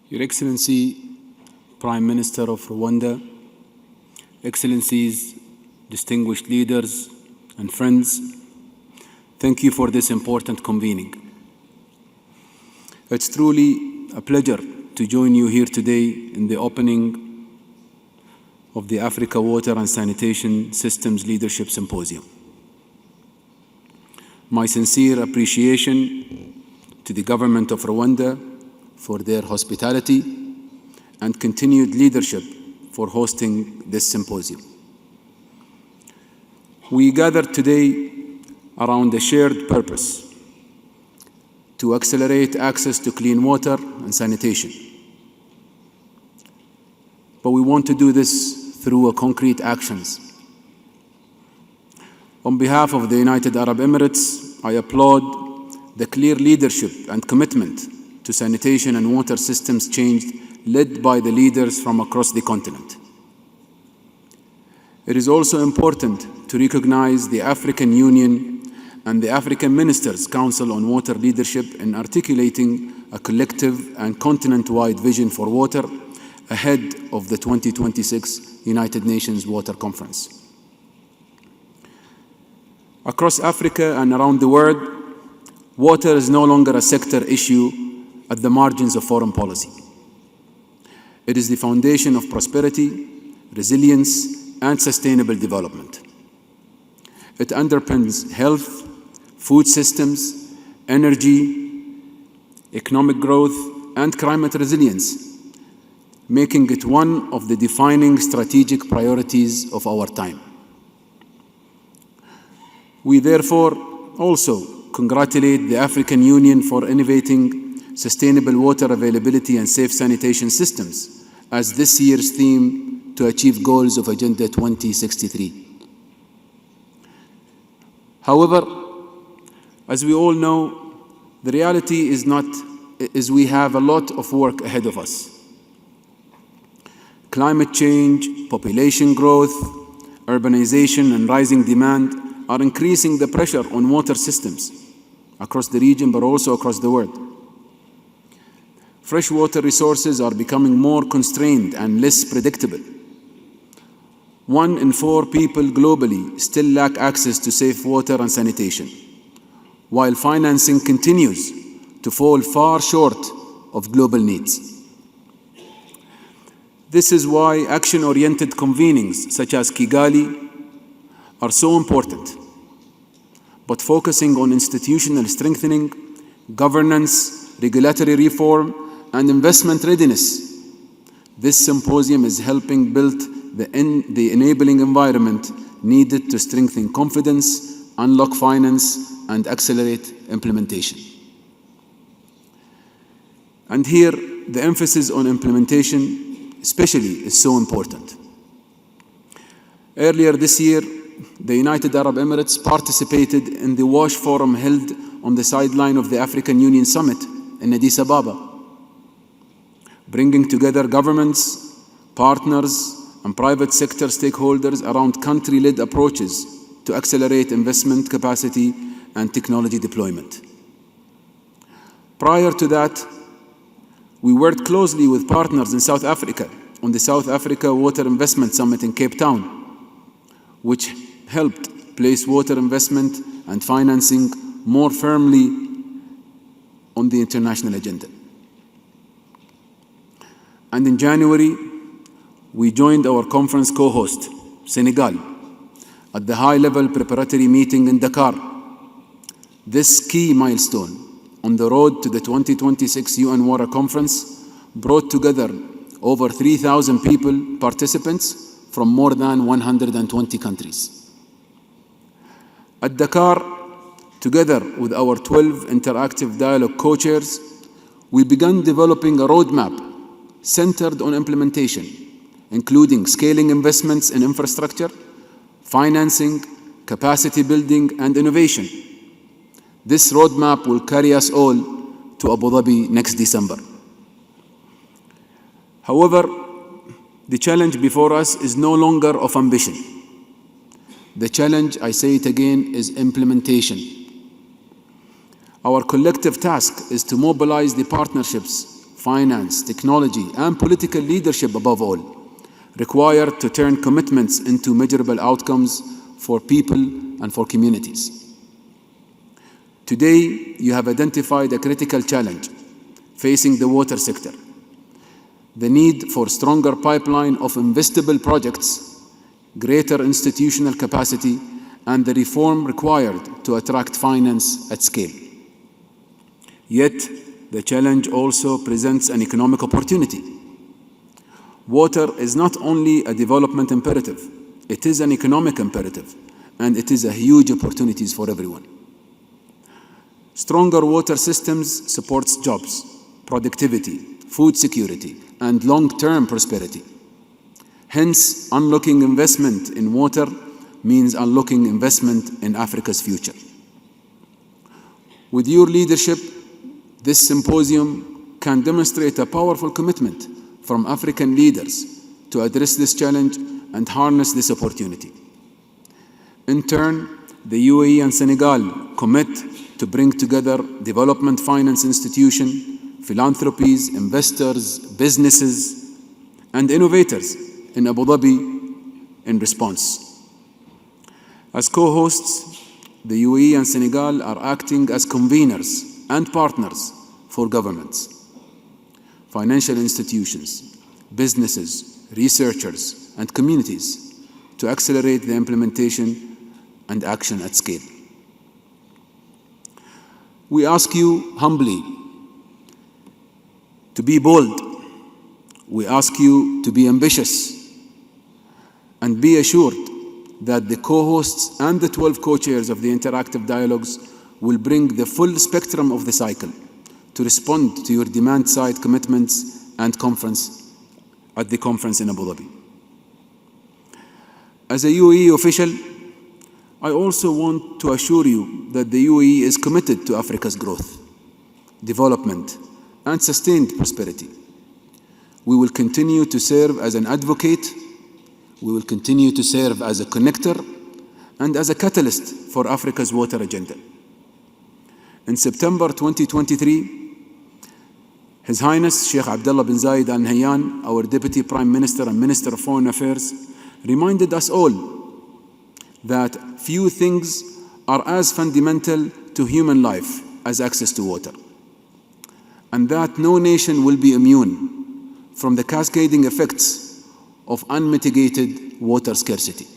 Your Excellency, Prime Minister of Rwanda, Excellencies, distinguished leaders and friends, thank you for this important convening. It's truly a pleasure to join you here today in the opening of the Africa Water and Sanitation Systems Leadership Symposium. My sincere appreciation to the government of Rwanda for their hospitality and continued leadership for hosting this symposium. We gathered today around a shared purpose to accelerate access to clean water and sanitation. But we want to do this through concrete actions. On behalf of the United Arab Emirates, I applaud the clear leadership and commitment to sanitation and water systems change led by the leaders from across the continent. It is also important to recognize the African Union and the African Ministers' Council on Water Leadership in articulating a collective and continent-wide vision for water ahead of the 2026 United Nations Water Conference. Across Africa and around the world, water is no longer a sector issue at the margins of foreign policy. It is the foundation of prosperity, resilience, and sustainable development. It underpins health, food systems, energy, economic growth, and climate resilience, making it one of the defining strategic priorities of our time. We therefore also congratulate the African Union for innovating sustainable water availability and safe sanitation systems as this year's theme to achieve goals of Agenda 2063. However, as we all know, the reality is we have a lot of work ahead of us. Climate change, population growth, urbanization, and rising demand are increasing the pressure on water systems across the region, but also across the world. Freshwater resources are becoming more constrained and less predictable. 1 in 4 people globally still lack access to safe water and sanitation, while financing continues to fall far short of global needs. This is why action-oriented convenings such as Kigali are so important, but focusing on institutional strengthening, governance, regulatory reform, and investment readiness. This symposium is helping build the enabling environment needed to strengthen confidence, unlock finance, and accelerate implementation. And here, the emphasis on implementation especially is so important. Earlier this year, the United Arab Emirates participated in the WASH Forum held on the sideline of the African Union Summit in Addis Ababa, bringing together governments, partners, and private sector stakeholders around country-led approaches to accelerate investment capacity and technology deployment. Prior to that, we worked closely with partners in South Africa on the South Africa Water Investment Summit in Cape Town, which helped place water investment and financing more firmly on the international agenda. And in January, we joined our conference co-host, Senegal, at the high-level preparatory meeting in Dakar. This key milestone on the road to the 2026 UN Water Conference brought together over 3,000 participants from more than 120 countries. At Dakar, together with our 12 interactive dialogue co-chairs, we began developing a roadmap centered on implementation, including scaling investments in infrastructure, financing, capacity building, and innovation. This roadmap will carry us all to Abu Dhabi next December. However, the challenge before us is no longer of ambition. The challenge, I say it again, is implementation. Our collective task is to mobilize the partnerships finance, technology, and political leadership above all, required to turn commitments into measurable outcomes for people and for communities. Today, you have identified a critical challenge facing the water sector: the need for stronger pipeline of investable projects, greater institutional capacity, and the reform required to attract finance at scale. Yet, the challenge also presents an economic opportunity. Water is not only a development imperative, it is an economic imperative, and it is a huge opportunity for everyone. Stronger water systems supports jobs, productivity, food security, and long-term prosperity. Hence, unlocking investment in water means unlocking investment in Africa's future. With your leadership, this symposium can demonstrate a powerful commitment from African leaders to address this challenge and harness this opportunity. In turn, the UAE and Senegal commit to bring together development finance institutions, philanthropies, investors, businesses, and innovators in Abu Dhabi in response. As co-hosts, the UAE and Senegal are acting as conveners and partners for governments, financial institutions, businesses, researchers, and communities to accelerate the implementation and action at scale. We ask you humbly to be bold. We ask you to be ambitious, and be assured that the co-hosts and the 12 co-chairs of the interactive dialogues will bring the full spectrum of the cycle to respond to your demand-side commitments and conference at the conference in Abu Dhabi. As a UAE official, I also want to assure you that the UAE is committed to Africa's growth, development, and sustained prosperity. We will continue to serve as an advocate, we will continue to serve as a connector, and as a catalyst for Africa's water agenda. In September 2023, His Highness Sheikh Abdullah bin Zayed Al Nahyan, our Deputy Prime Minister and Minister of Foreign Affairs, reminded us all that few things are as fundamental to human life as access to water, and that no nation will be immune from the cascading effects of unmitigated water scarcity.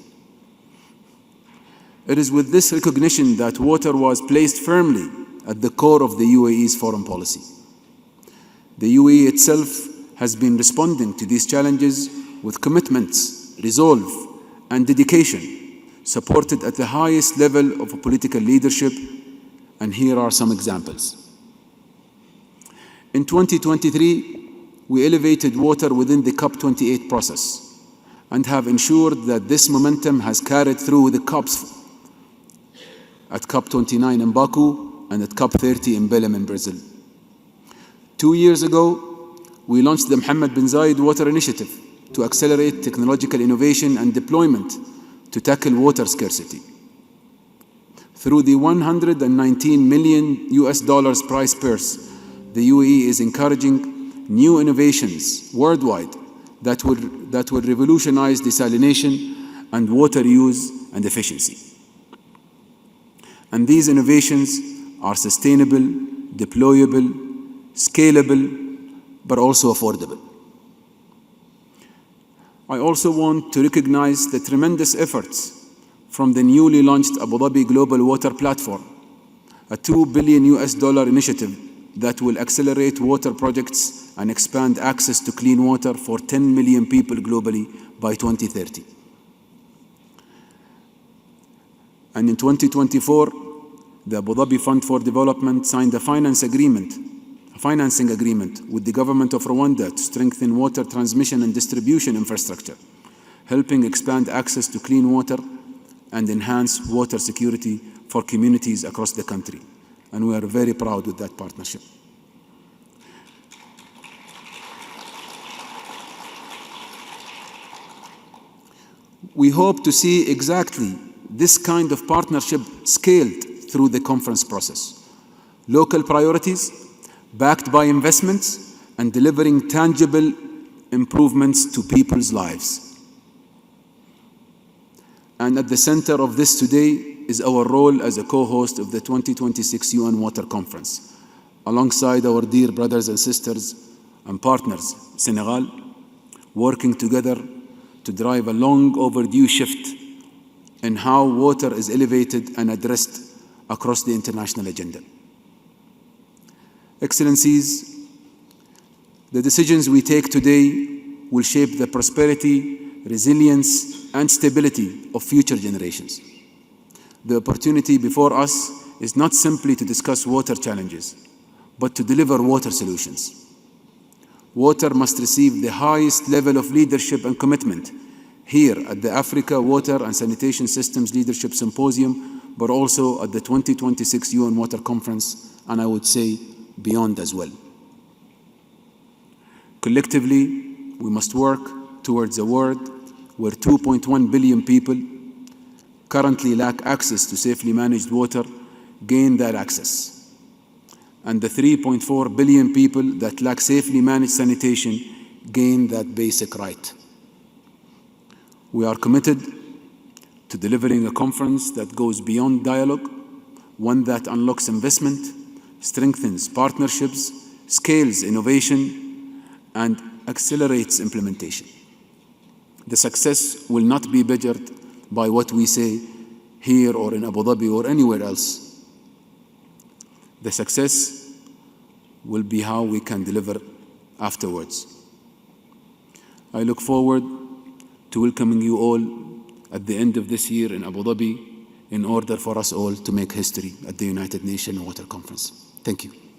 It is with this recognition that water was placed firmly at the core of the UAE's foreign policy. The UAE itself has been responding to these challenges with commitments, resolve, and dedication, supported at the highest level of political leadership, and here are some examples. In 2023, we elevated water within the COP28 process and have ensured that this momentum has carried through the COPs at COP29 in Baku and at COP30 in Belém in Brazil. 2 years ago, we launched the Mohammed bin Zayed Water Initiative to accelerate technological innovation and deployment to tackle water scarcity. Through the $119 million prize purse, the UAE is encouraging new innovations worldwide that will revolutionize desalination and water use and efficiency. And these innovations are sustainable, deployable, scalable, but also affordable. I also want to recognize the tremendous efforts from the newly launched Abu Dhabi Global Water Platform, a $2 billion initiative that will accelerate water projects and expand access to clean water for 10 million people globally by 2030. And in 2024, the Abu Dhabi Fund for Development signed a financing agreement with the government of Rwanda to strengthen water transmission and distribution infrastructure, helping expand access to clean water and enhance water security for communities across the country. And we are very proud with that partnership. We hope to see exactly this kind of partnership scaled through the conference process. Local priorities, backed by investments, and delivering tangible improvements to people's lives. And at the center of this today is our role as a co-host of the 2026 UN Water Conference, alongside our dear brothers and sisters and partners, Senegal, working together to drive a long overdue shift in how water is elevated and addressed across the international agenda. Excellencies, the decisions we take today will shape the prosperity, resilience, and stability of future generations. The opportunity before us is not simply to discuss water challenges, but to deliver water solutions. Water must receive the highest level of leadership and commitment here at the Africa Water and Sanitation Systems Leadership Symposium, but also at the 2026 UN Water Conference, and I would say beyond as well. Collectively, we must work towards a world where 2.1 billion people currently lack access to safely managed water gain that access, and the 3.4 billion people that lack safely managed sanitation gain that basic right. We are committed to delivering a conference that goes beyond dialogue, one that unlocks investment, strengthens partnerships, scales innovation, and accelerates implementation. The success will not be measured by what we say here or in Abu Dhabi or anywhere else. The success will be how we can deliver afterwards. I look forward to welcoming you all at the end of this year in Abu Dhabi in order for us all to make history at the United Nations Water Conference. Thank you.